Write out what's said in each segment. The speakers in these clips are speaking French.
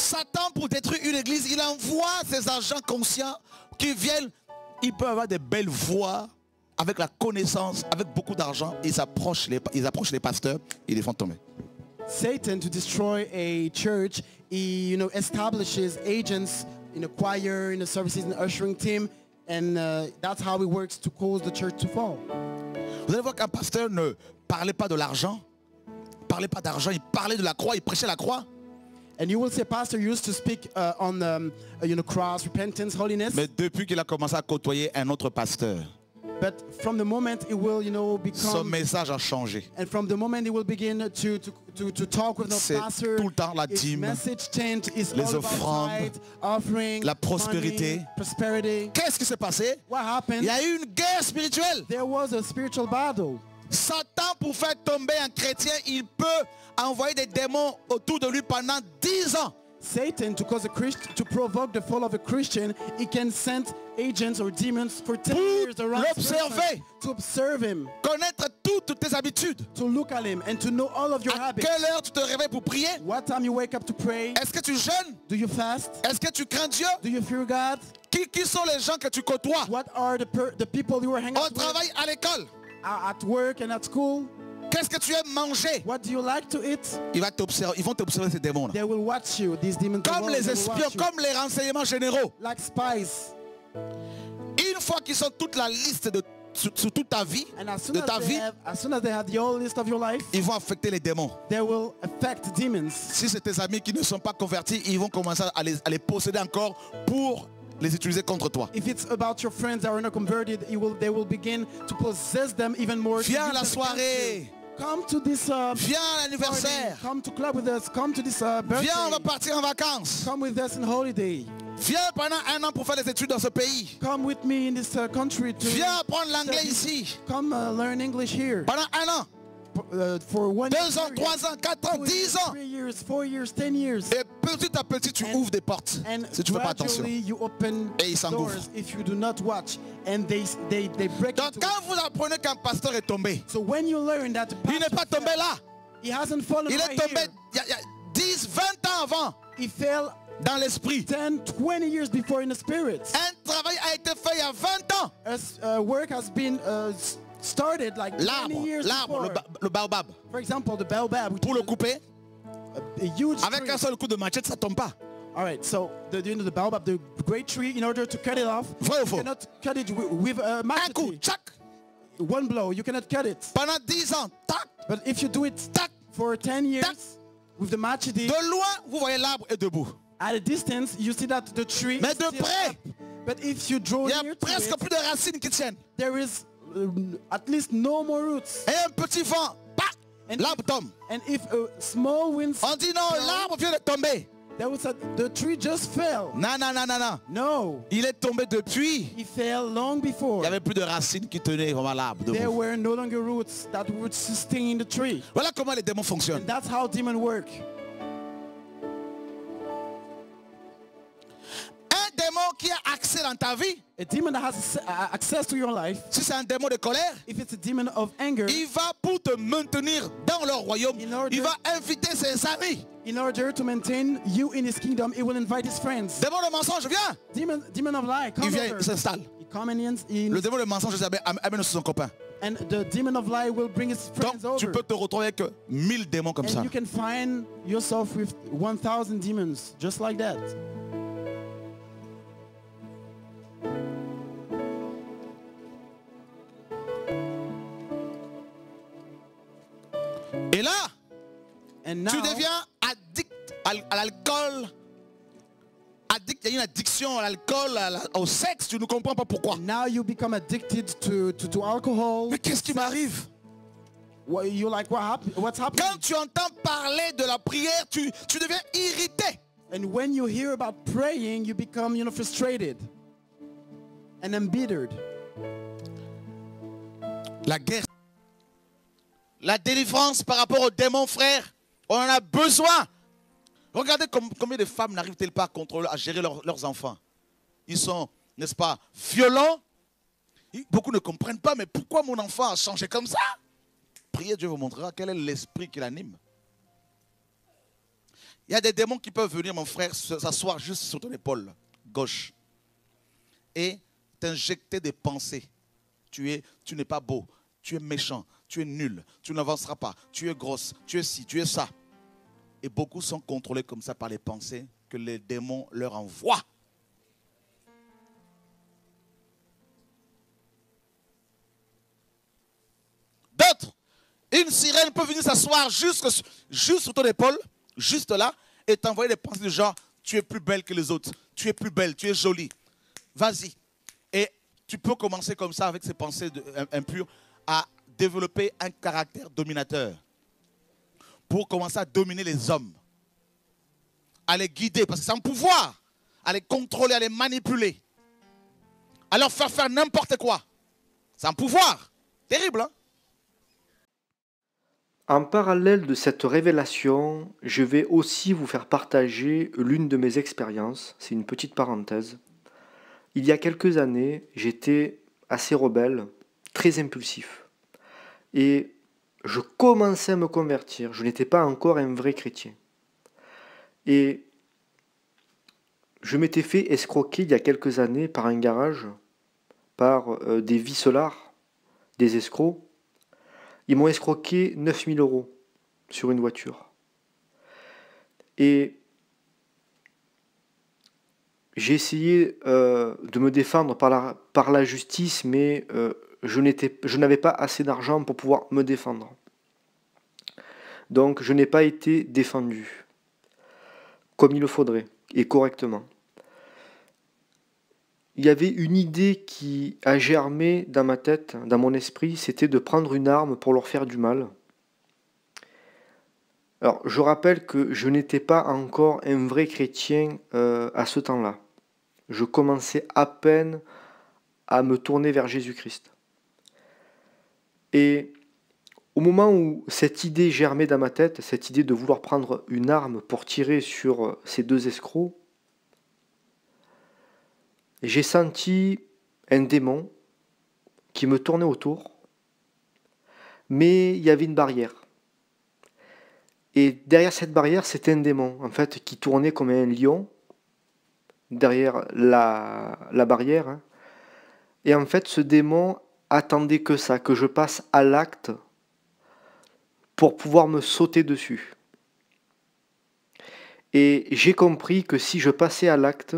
Satan, pour détruire une église, il envoie ses agents conscients qui viennent. Ils peuvent avoir des belles voix, avec la connaissance, avec beaucoup d'argent. Ils approchent les pasteurs et les font tomber. Satan, to destroy a church, he establishes agents in a choir, in the services, in the ushering team, and that's how he works to cause the church to fall. Vous allez voir qu'un pasteur ne parlait pas de l'argent, parlait pas d'argent, il parlait de la croix, il prêchait la croix. And you will see a pastor used to speak on cross, repentance, holiness. Mais depuis qu'il a commencé à côtoyer un autre pasteur, but from the moment it will, son become, message a changé. and from the moment he will begin to talk with the C'est pastor, tout le temps la his dîme, message changed, is les all about offrandes, tithe, offering, la prospérité. money, prosperity. Qu'est-ce qui s'est passé? What happened? Il y a eu une guerre spirituelle. There was a spiritual battle. Satan, pour faire tomber un chrétien, il peut envoyer des démons autour de lui pendant 10 ans. Satan, to cause a Christian, to provoke the fall of a Christian, he can send agents or demons for 10 years around this person to observe him, Connaître toutes tes habitudes. to look at him, and to know all of your À habits. quelle heure tu te réveilles pour prier? What time you wake up to pray? Est-ce que tu jeûnes? Do you fast? Est-ce que tu crains Dieu? Do you fear God? Qui sont les gens que tu côtoies? What are the people you are hanging Au out with travail, à l'école. at work and at school? Qu'est-ce que tu aimes manger? What do you like to eat? Ils vont t'observer ces démons-là. They will watch you. These demons Comme les will espions, watch you. comme les renseignements généraux. Like spies. Une fois qu'ils ont toute la liste sur toute ta vie, And as soon de as, ta vie, as soon as they have the whole list of your life, ils vont affecter les démons. they will affect demons. Si c'est tes amis qui ne sont pas convertis, ils vont commencer à les posséder encore pour les utiliser contre toi. If it's about your friends that are not converted, they will begin to possess them even more. Viens à la to use them against soirée. you. Come to this Viens à l'anniversaire. party. Come to club with us. Come to this birthday. Viens, on va partir en vacances. Come with us in holiday. Viens pendant 1 an pour faire les études dans ce pays. Come with me in this country to Viens apprendre l'anglais study. ici. Come learn English here. Pendant 1 an, For 1 2 year, ans, 3 ans, 4 ans, 2 10 ans. 3 years, 4 years, 10 years. Et petit à petit, tu ouvres des portes. And Si tu ne fais pas attention. gradually you open Et ils s'engouffrent. doors if you do not watch. And they break Donc into quand vous apprenez qu'un pasteur est tombé, So when you learn that the il n'est pas pastor tombé là. he hasn't fallen Il est right tombé here. il y a 10, 20 ans avant He fell dans l'esprit. 10, 20 years before in the spirit. Un travail a été fait il y a 20 ans. As work has been started like 20 years L'arbre, before. le baobab. For example, the baobab, which Pour is le couper, a huge avec tree. un seul coup de machette, ça tombe pas. All right, so the baobab, the great tree, in order to cut it off, Vrai ou you faux? cannot cut it with a Un coup, machete. tchac. One blow, you cannot cut it. Pendant 10 ans, tac, But if you do it tac. for 10 years with the machete, De loin, vous voyez l'arbre est debout. at a distance, you see that the tree Mais is de still près, up. But if you draw il y near a to presque it, plus de racines qui tiennent. there is at least no more roots. Et un petit vent, pac, And l'arbre tombe. And if a small wind, On dit non, l'arbre vient de tomber. the tree just fell. Non, non, non, non, non. No, Il est tombé depuis. he fell long Il before. n'y avait plus de racines qui tenaient vraiment l'arbre There debout. were no longer roots that would sustain the tree. Voilà comment les démons fonctionnent. And that's how demons work. Un démon qui a accès dans ta vie, A demon that has access to your life, si c'est un démon de colère, if it's a demon of anger, il va pour te maintenir dans leur royaume. In order- Il va inviter ses amis. in order to maintain you in his kingdom, he will invite his friends. Démon de mensonge, viens. Demon of lie, Il come vient, over. il s'installe. He come in, Le démon de mensonge, amène son copain. and the demon of lie will bring his friends Donc tu over. peux te retrouver avec 1000 démons comme ça. And you can find yourself with 1,000 demons, just like that. Et là, And now, tu deviens addict à l'alcool. Addict, il y a une addiction à l'alcool, au sexe, tu ne comprends pas pourquoi. now you become addicted to alcohol. Mais qu'est-ce qui m'arrive? You're like, what's happening? Quand tu entends parler de la prière, tu deviens irrité. And when you hear about praying, you become, frustrated and embittered. La guerre, la délivrance par rapport aux démons, frères, on en a besoin. Regardez combien de femmes n'arrivent-elles pas à contrôler, à gérer leurs enfants. Ils sont, n'est-ce pas, violents. Beaucoup ne comprennent pas, mais pourquoi mon enfant a changé comme ça? Priez, Dieu vous montrera quel est l'esprit qui l'anime. Il y a des démons qui peuvent venir, mon frère, s'asseoir juste sur ton épaule gauche et t'injecter des pensées. Tu n'es pas beau, tu es méchant, tu es nul, tu n'avanceras pas, tu es grosse, tu es ci, tu es ça. Et beaucoup sont contrôlés comme ça par les pensées que les démons leur envoient. D'autres, une sirène peut venir s'asseoir juste sur ton épaule, juste là, et t'envoyer des pensées du genre, tu es plus belle que les autres, tu es plus belle, tu es jolie. Vas-y. Et tu peux commencer comme ça avec ces pensées impures à développer un caractère dominateur pour commencer à dominer les hommes, à les guider, parce que c'est un pouvoir, à les contrôler, à les manipuler, à leur faire n'importe quoi. C'est un pouvoir terrible, hein? En parallèle de cette révélation, je vais aussi vous faire partager l'une de mes expériences. C'est une petite parenthèse. Il y a quelques années, j'étais assez rebelle, très impulsif. Et je commençais à me convertir. Je n'étais pas encore un vrai chrétien. Et je m'étais fait escroquer il y a quelques années par un garage, par des vicelards, des escrocs. Ils m'ont escroqué 9 000 € sur une voiture. Et j'ai essayé de me défendre par la justice, mais je n'avais pas assez d'argent pour pouvoir me défendre. Donc je n'ai pas été défendu comme il le faudrait et correctement. Il y avait une idée qui a germé dans ma tête, dans mon esprit, c'était de prendre une arme pour leur faire du mal. Alors, je rappelle que je n'étais pas encore un vrai chrétien à ce temps-là. Je commençais à peine à me tourner vers Jésus-Christ. Et au moment où cette idée germait dans ma tête, cette idée de vouloir prendre une arme pour tirer sur ces deux escrocs, j'ai senti un démon qui me tournait autour, mais il y avait une barrière. Et derrière cette barrière, c'était un démon, en fait, qui tournait comme un lion, derrière la barrière. Hein. Et en fait, ce démon attendait que ça, que je passe à l'acte pour pouvoir me sauter dessus. Et j'ai compris que si je passais à l'acte,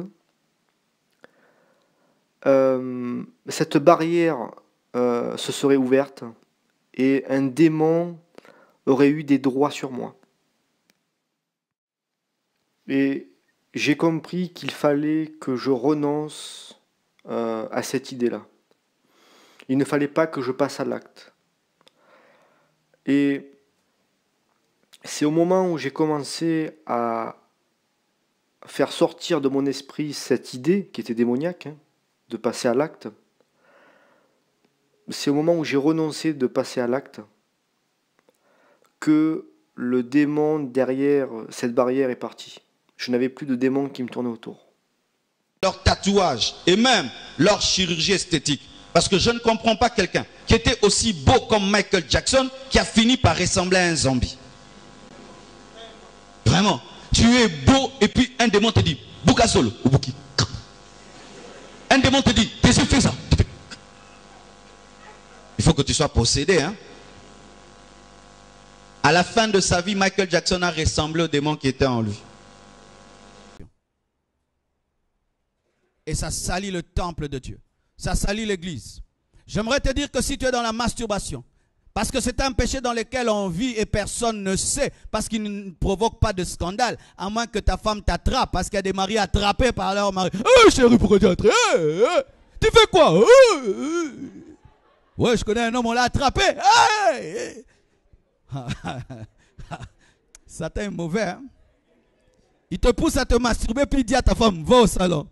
cette barrière se serait ouverte et un démon aurait eu des droits sur moi. Et j'ai compris qu'il fallait que je renonce à cette idée-là. Il ne fallait pas que je passe à l'acte. Et c'est au moment où j'ai commencé à faire sortir de mon esprit cette idée qui était démoniaque, hein, de passer à l'acte. C'est au moment où j'ai renoncé de passer à l'acte que le démon derrière cette barrière est parti. Je n'avais plus de démon qui me tournait autour. Leur tatouage et même leur chirurgie esthétique. Parce que je ne comprends pas quelqu'un qui était aussi beau comme Michael Jackson qui a fini par ressembler à un zombie. Vraiment. Tu es beau et puis un démon te dit Bouka solo ou Bouki. Un démon te dit, tes yeux fais ça. Il faut que tu sois possédé. Hein? À la fin de sa vie, Michael Jackson a ressemblé au démon qui était en lui. Et ça salit le temple de Dieu. Ça salit l'église. J'aimerais te dire que si tu es dans la masturbation, parce que c'est un péché dans lequel on vit et personne ne sait, parce qu'il ne provoque pas de scandale, à moins que ta femme t'attrape, parce qu'il y a des maris attrapés par leur mari. Hey, chérie, pourquoi tu es attrapé? Tu fais quoi? Ouais, je connais un homme, on l'a attrapé. Hey! Satan est mauvais. Hein? Il te pousse à te masturber, puis il dit à ta femme, va au salon.